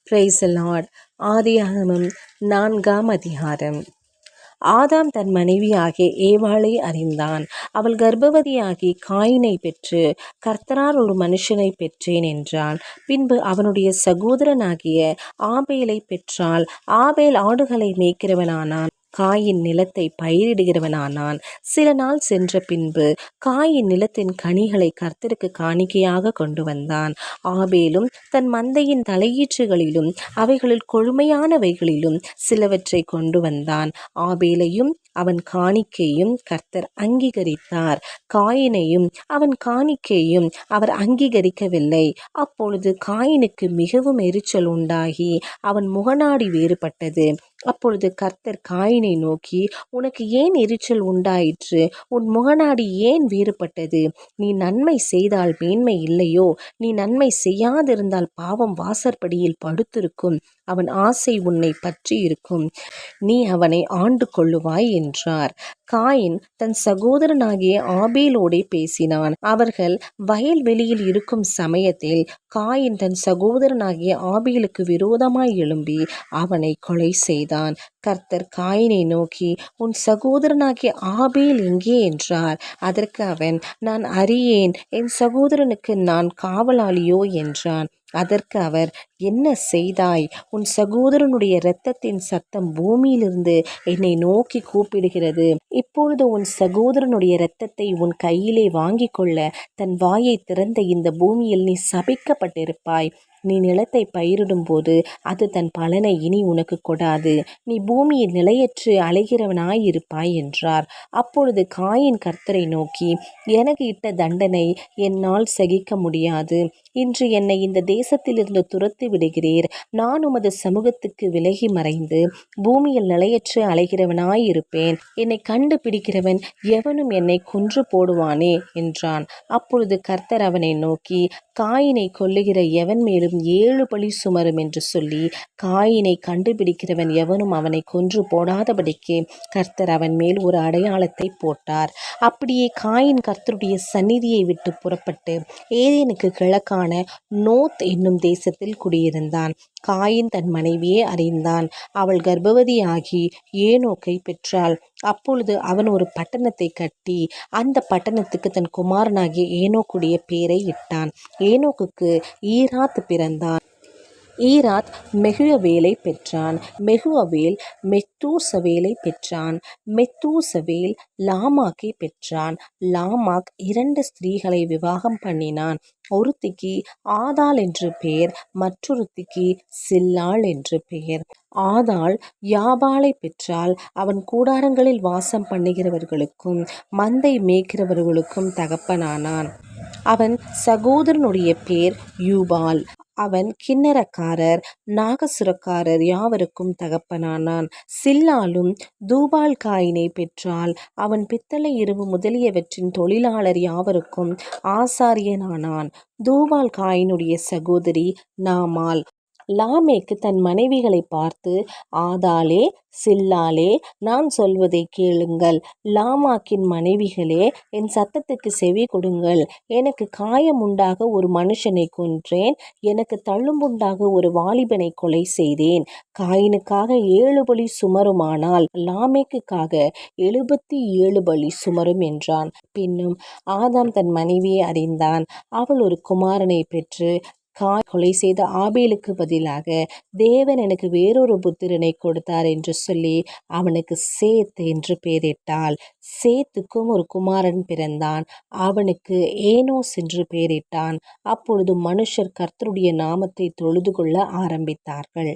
Praise the Lord. ஆதியாகமம் 4ஆம் அதிகாரம். ஆதாம் தன் மனைவியாகிய ஏவாளை அறிந்தான். அவள் கர்ப்பவதியாகி காயினை பெற்று, கர்த்தரால் ஒரு மனுஷனை பெற்றேன் என்றான். பின்பு அவனுடைய சகோதரனாகிய ஆபேலை பெற்றாள். ஆபேல் ஆடுகளை மேய்க்கிறவனானான். காயின் நிலத்தை பயிரிடுகிறவனானான். சில நாள் சென்ற பின்பு காயின் நிலத்தின் கனிகளை கர்த்தருக்கு காணிக்கையாக கொண்டு வந்தான். ஆபேலும் தன் மந்தையின் தலையீற்றுகளிலும் அவைகளில் கொழுமையானவைகளிலும் சிலவற்றை கொண்டு வந்தான். ஆபேலையும் அவன் காணிக்கையும் கர்த்தர் அங்கீகரித்தார். காயினையும் அவன் காணிக்கையும் அவர் அங்கீகரிக்கவில்லை. அப்பொழுது காயினுக்கு மிகவும் எரிச்சல் உண்டாகி அவன் முகநாடி வேறுபட்டது. அப்பொழுது கர்த்தர் காயினை நோக்கி, உனக்கு ஏன் எரிச்சல் உண்டாயிற்று? உன் முகநாடி ஏன் வேறுபட்டது? நீ நன்மை செய்தால் மேன்மை இல்லையோ? நீ நன்மை செய்யாதிருந்தால் பாவம் வாசற்படியில் படுத்திருக்கும். அவன் ஆசை உன்னை பற்றி இருக்கும். நீ அவனை ஆண்டு கொள்ளுவாய் என்றார். காயின் தன் சகோதரனாகிய ஆபேலோடே பேசினான். அவர்கள் வயல்வெளியில் இருக்கும் சமயத்தில் காயின் தன் சகோதரனாகிய ஆபேலுக்கு விரோதமாய் எழும்பி அவனை கொலை செய்தான். கர்த்தர் காயினை நோக்கி, உன் சகோதரனாகிய ஆபேல் எங்கே என்றார். அதற்கு அவன், நான் அறியேன், என் சகோதரனுக்கு நான் காவலாளியோ என்றான். அதற்கு அவர், என்ன செய்தாய்? உன் சகோதரனுடைய இரத்தத்தின் சத்தம் பூமியிலிருந்து என்னை நோக்கி கூப்பிடுகிறது. இப்பொழுது உன் சகோதரனுடைய இரத்தத்தை உன் கையிலே வாங்கி கொள்ள தன் வாயை திறந்த இந்த பூமியில் நீ சபிக்கப்பட்டிருப்பாய். நீ நிலத்தை பயிரிடும் போது அது தன் பலனை இனி உனக்கு கொடாது. நீ பூமியில் நிலையற்று அலைகிறவனாயிருப்பாய் என்றார். அப்பொழுது காயின் கர்த்தரை நோக்கி, எனக்கு இட்ட தண்டனை என்னால் சகிக்க முடியாது. இன்று என்னை இந்த தேசத்திலிருந்து துரத்தி விடுகிறீர். நான் உமது சமூகத்துக்கு விலகி மறைந்து பூமியில் நிலையற்று அலைகிறவனாயிருப்பேன். என்னை கண்டுபிடிக்கிறவன் எவனும் என்னை கொன்று போடுவானே என்றான். அப்பொழுது கர்த்தர் அவனை நோக்கி, காயினை கொல்லுகிற எவன் மேலும் 7 பழி சுமரும் என்று சொல்லி, காயினை கண்டுபிடிக்கிறவன் எவனும் அவனை கொன்று போடாதபடிக்கு கர்த்தர் அவன் மேல் ஒரு அடையாளத்தை போட்டார். அப்படியே காயின் கர்த்தருடைய சந்நிதியை விட்டு புறப்பட்டு ஏதேனுக்கு கிழக்கான நோத் என்னும் தேசத்தில் குடியிருந்தான். காயின் தன் மனைவியை அறிந்தான். அவள் கர்ப்பவதியாகி ஏனோக்கை பெற்றாள். அப்பொழுது அவன் ஒரு பட்டணத்தை கட்டி அந்த பட்டணத்துக்கு தன் குமாரனாகிய ஏனோக்குடைய பேரை இட்டான். ஏனோக்குக்கு ஈராத் பிறந்தான். ஈராத் மெகுவேலை பெற்றான். மெகுவேல் மெத்தூசவேலை பெற்றான். மெத்தூசவேல் லாமாக்கை பெற்றான். லாமாக் 2 ஸ்திரீகளை விவாகம் பண்ணினான். ஒருத்திக்கு ஆதாள் என்று பெயர், மற்றொருத்திக்கு சில்லாள் என்று பெயர். ஆதாள் யாபாலை பெற்றால் அவன் கூடாரங்களில் வாசம் பண்ணுகிறவர்களுக்கும் மந்தை மேய்க்கிறவர்களுக்கும் தகப்பனானான். அவன் சகோதரனுடைய பேர் யூபால். அவன் கின்னரக்காரர் நாகசுரக்காரர் யாவருக்கும் தகப்பனானான். சில்லாலும் தூபால் காயினை பெற்றால் அவன் பித்தளை இரும்பு முதலியவற்றின் தொழிலாளர் யாவருக்கும் ஆசாரியனானான். தூபால் காயினுடைய சகோதரி நாமால். லாமேக்கு தன் மனைவிகளை பார்த்து, ஆதாளே சில்லாளே, நான் சொல்வதை கேளுங்கள். லாமாக்கின் மனைவிகளே, என் சத்தத்துக்கு செவி கொடுங்கள். எனக்கு காயமுண்டாக ஒரு மனுஷனை கொன்றேன். எனக்கு தள்ளும்புண்டாக ஒரு வாலிபனை கொலை செய்தேன். காயினுக்காக 7 பலி சுமருமானால் லாமேக்குக்காக 77 பலி சுமரும் என்றான். பின்னும் ஆதாம் தன் மனைவியை அறிந்தான். அவள் ஒரு குமாரனை பெற்று கொலை செய்த ஆபேலுக்கு பதிலாக தேவன் எனக்கு வேறொரு புத்திரனை கொடுத்தார் என்று சொல்லி அவனுக்கு சேத் என்று பெயரிட்டாள். சேத்துக்கும் ஒரு குமாரன் பிறந்தான். அவனுக்கு ஏனோஸ் என்று பெயரிட்டான். அப்பொழுது மனுஷர் கர்த்தருடைய நாமத்தை தொழுது கொள்ள ஆரம்பித்தார்கள்.